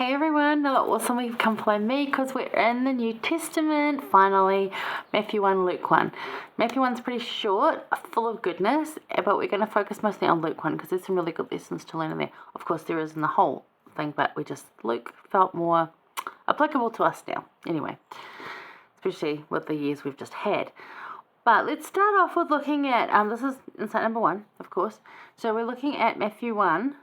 Hey everyone, another awesome week. Come follow me because we're in the New Testament, finally. Matthew 1, Luke 1. Matthew 1's pretty short, full of goodness, but we're going to focus mostly on Luke 1 because there's some really good lessons to learn in there. Of course, there is in the whole thing, but Luke felt more applicable to us now. Anyway, especially with the years we've just had. But let's start off with looking at, this is insight number 1, of course. So we're looking at Matthew 1.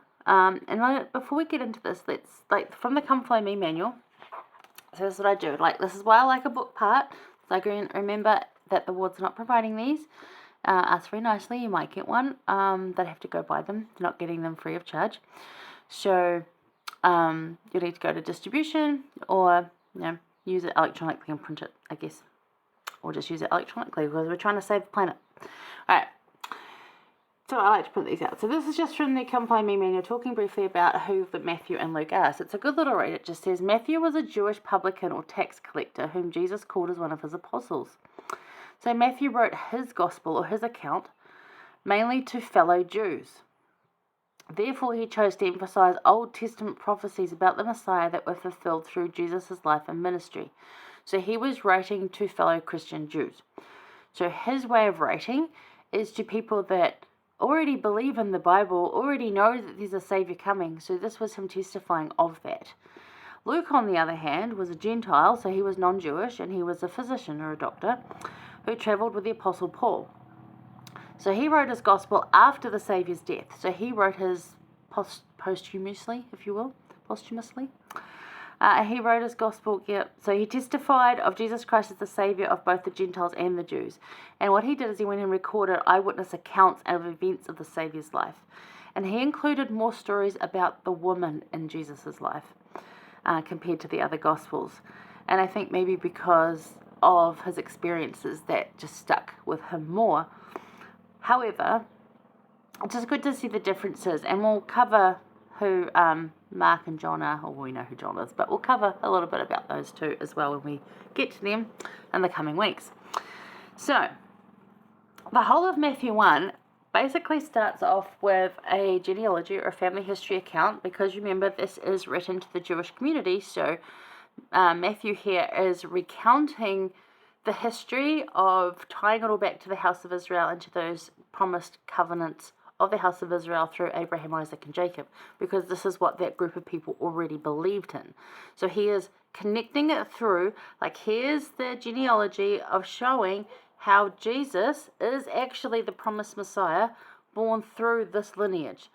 Before we get into this, let's, from the Come Follow Me manual, so this is what I do. This is why I like a book part. So I can remember that the wards are not providing these. Ask very nicely, you might get one. They'd have to go buy them. They're not getting them free of charge. So you need to go to distribution or, use it electronically and print it, I guess. Or just use it electronically because we're trying to save the planet. Alright. So I like to print these out. So this is just from the Come Follow Me manual, talking briefly about who the Matthew and Luke are. So it's a good little read. It just says, Matthew was a Jewish publican or tax collector whom Jesus called as one of his apostles. So Matthew wrote his gospel or his account mainly to fellow Jews. Therefore he chose to emphasize Old Testament prophecies about the Messiah that were fulfilled through Jesus' life and ministry. So he was writing to fellow Christian Jews. So his way of writing is to people that already believe in the Bible, already know that there's a Saviour coming. So this was him testifying of that. Luke, on the other hand, was a Gentile, so he was non-Jewish, and he was a physician or a doctor who travelled with the Apostle Paul. So he wrote his gospel after the Saviour's death. So he wrote his posthumously, if you will, posthumously. He wrote his gospel, so he testified of Jesus Christ as the Saviour of both the Gentiles and the Jews. And what he did is he went and recorded eyewitness accounts of events of the Saviour's life. And he included more stories about the woman in Jesus' life compared to the other gospels. And I think maybe because of his experiences that just stuck with him more. However, it's just good to see the differences, and we'll cover who Mark and John are, or we know who John is, but we'll cover a little bit about those two as well when we get to them in the coming weeks. So, the whole of Matthew 1 basically starts off with a genealogy or a family history account, because remember this is written to the Jewish community, so Matthew here is recounting the history of tying it all back to the house of Israel and to those promised covenants of the house of Israel through Abraham, Isaac, and Jacob, because this is what that group of people already believed in. So he is connecting it through, here's the genealogy of showing how Jesus is actually the promised Messiah born through this lineage.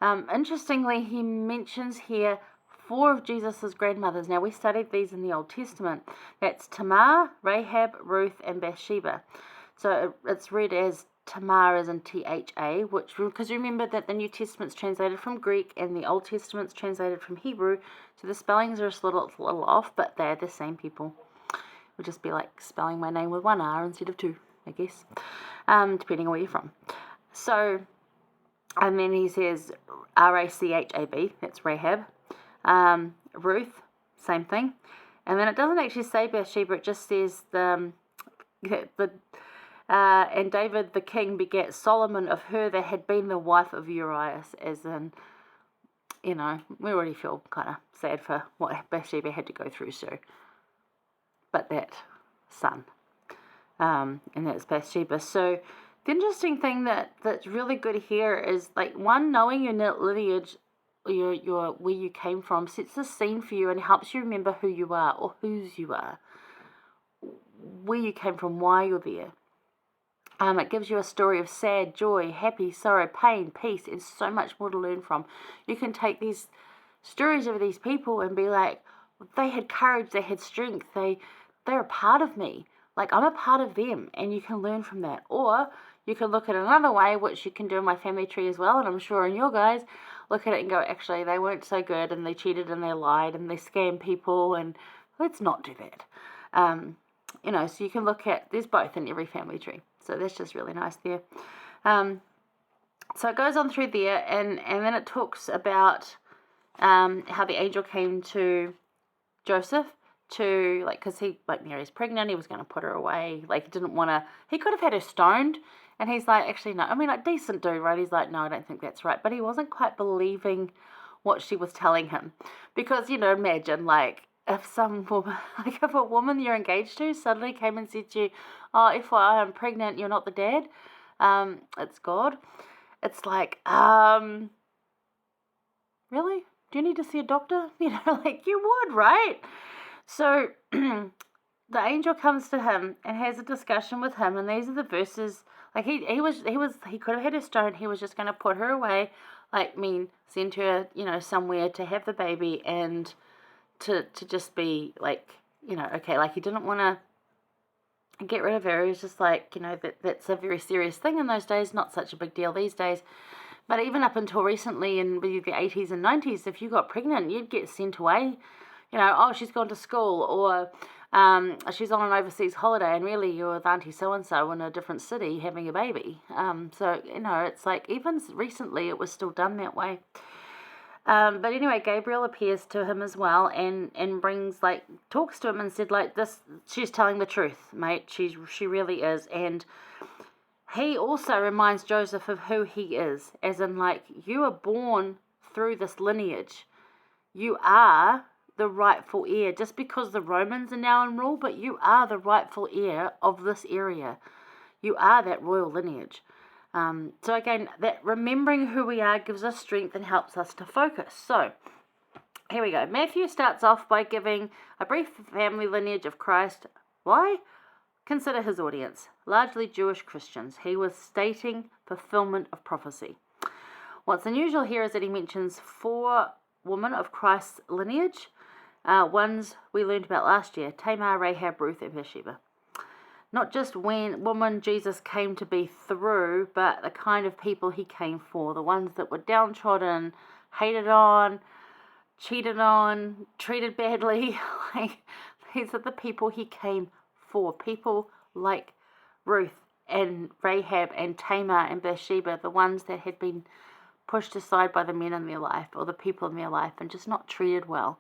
Interestingly, he mentions here 4 of Jesus' grandmothers. Now, we studied these in the Old Testament. That's Tamar, Rahab, Ruth, and Bathsheba. So it's read as Tamar as in T-H-A, because remember that the New Testament's translated from Greek and the Old Testament's translated from Hebrew, so the spellings are just a little off, but they're the same people. It would just be like spelling my name with 1 R instead of 2, I guess, depending on where you're from. So, and then he says R-A-C-H-A-B, that's Rahab. Ruth, same thing. And then it doesn't actually say Bathsheba, it just says and David the king begat Solomon of her that had been the wife of Urias, as in, we already feel kind of sad for what Bathsheba had to go through, so, but that son, and that's Bathsheba. So the interesting thing that's really good here is, one, knowing your lineage, your where you came from, sets the scene for you and helps you remember who you are or whose you are, where you came from, why you're there. It gives you a story of sad, joy, happy, sorrow, pain, peace, and so much more to learn from. You can take these stories of these people and be like, they had courage, they had strength, they're a part of me. I'm a part of them, and you can learn from that. Or you can look at another way, which you can do in my family tree as well, and I'm sure in your guys, look at it and go, actually, they weren't so good, and they cheated, and they lied, and they scammed people, and let's not do that. So you can look at, there's both in every family tree. So that's just really nice there. So it goes on through there, and then it talks about how the angel came to Joseph to, because Mary's pregnant, he was going to put her away. He didn't want to, he could have had her stoned, and he's like, actually, no. Decent dude, right? He's like, no, I don't think that's right. But he wasn't quite believing what she was telling him. Because, imagine, like, if some woman, like if a woman you're engaged to suddenly came and said to you, oh, FYI, I'm pregnant, you're not the dad, it's God. It's like, really? Do you need to see a doctor? Like you would, right? So the angel comes to him and has a discussion with him, and these are the verses. Like he could have had a stone. He was just going to put her away, send her, somewhere to have the baby and to just be like, okay, like he didn't want to get rid of her. He was just like, that's a very serious thing in those days, not such a big deal these days. But even up until recently in the 80s and 90s, if you got pregnant, you'd get sent away. Oh, she's gone to school, or she's on an overseas holiday, and really you're with Auntie so-and-so in a different city having a baby. So, it's like even recently it was still done that way. But anyway, Gabriel appears to him as well and talks to him and said, like, this, she's telling the truth, mate. She really is. And he also reminds Joseph of who he is, as in, like, you are born through this lineage. You are the rightful heir, just because the Romans are now in rule, but you are the rightful heir of this area. You are that royal lineage. So again, that remembering who we are gives us strength and helps us to focus. So here we go. Matthew starts off by giving a brief family lineage of Christ. Why? Consider his audience, largely Jewish Christians. He was stating fulfillment of prophecy. What's unusual here is that he mentions 4 women of Christ's lineage, ones we learned about last year: Tamar, Rahab, Ruth, and Bathsheba. Not just woman Jesus came to be through, but the kind of people he came for, the ones that were downtrodden, hated on, cheated on, treated badly. Like, these are the people he came for. People like Ruth and Rahab and Tamar and Bathsheba, the ones that had been pushed aside by the men in their life or the people in their life and just not treated well.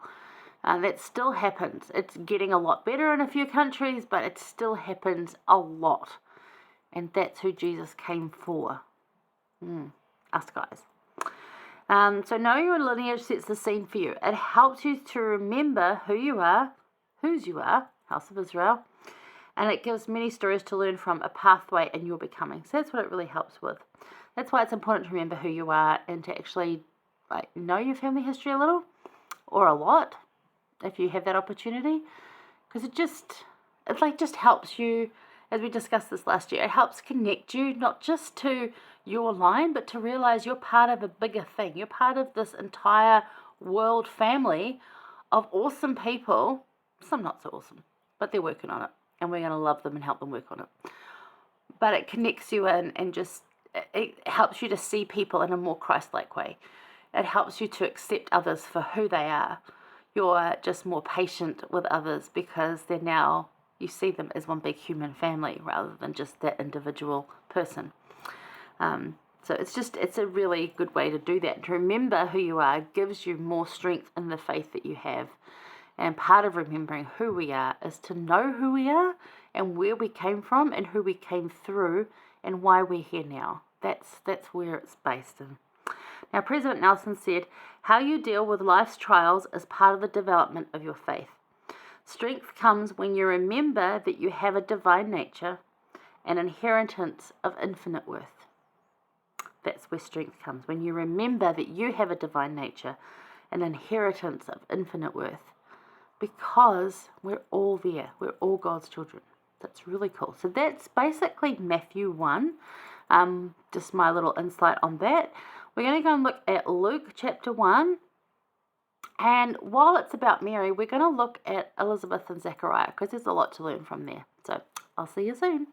That still happens. It's getting a lot better in a few countries, but it still happens a lot. And that's who Jesus came for. Us guys. So knowing your lineage sets the scene for you. It helps you to remember who you are, whose you are, House of Israel, and it gives many stories to learn from, a pathway in your becoming. So that's what it really helps with. That's why it's important to remember who you are and to actually know your family history a little or a lot, if you have that opportunity, because it just helps you, as we discussed this last year, it helps connect you not just to your line, but to realize you're part of a bigger thing. You're part of this entire world family of awesome people, some not so awesome, but they're working on it, and we're going to love them and help them work on it. But it connects you in and just, it helps you to see people in a more Christ-like way. It helps you to accept others for who they are. You're just more patient with others because they're now, you see them as one big human family rather than just that individual person. So it's a really good way to do that. To remember who you are gives you more strength in the faith that you have. And part of remembering who we are is to know who we are and where we came from and who we came through and why we're here now. That's where it's based in. Now, President Nelson said, how you deal with life's trials is part of the development of your faith. Strength comes when you remember that you have a divine nature, an inheritance of infinite worth. That's where strength comes, when you remember that you have a divine nature, an inheritance of infinite worth, because we're all there. We're all God's children. That's really cool. So that's basically Matthew 1. Just my little insight on that. We're going to go and look at Luke chapter 1. And while it's about Mary, we're going to look at Elizabeth and Zechariah because there's a lot to learn from there. So I'll see you soon.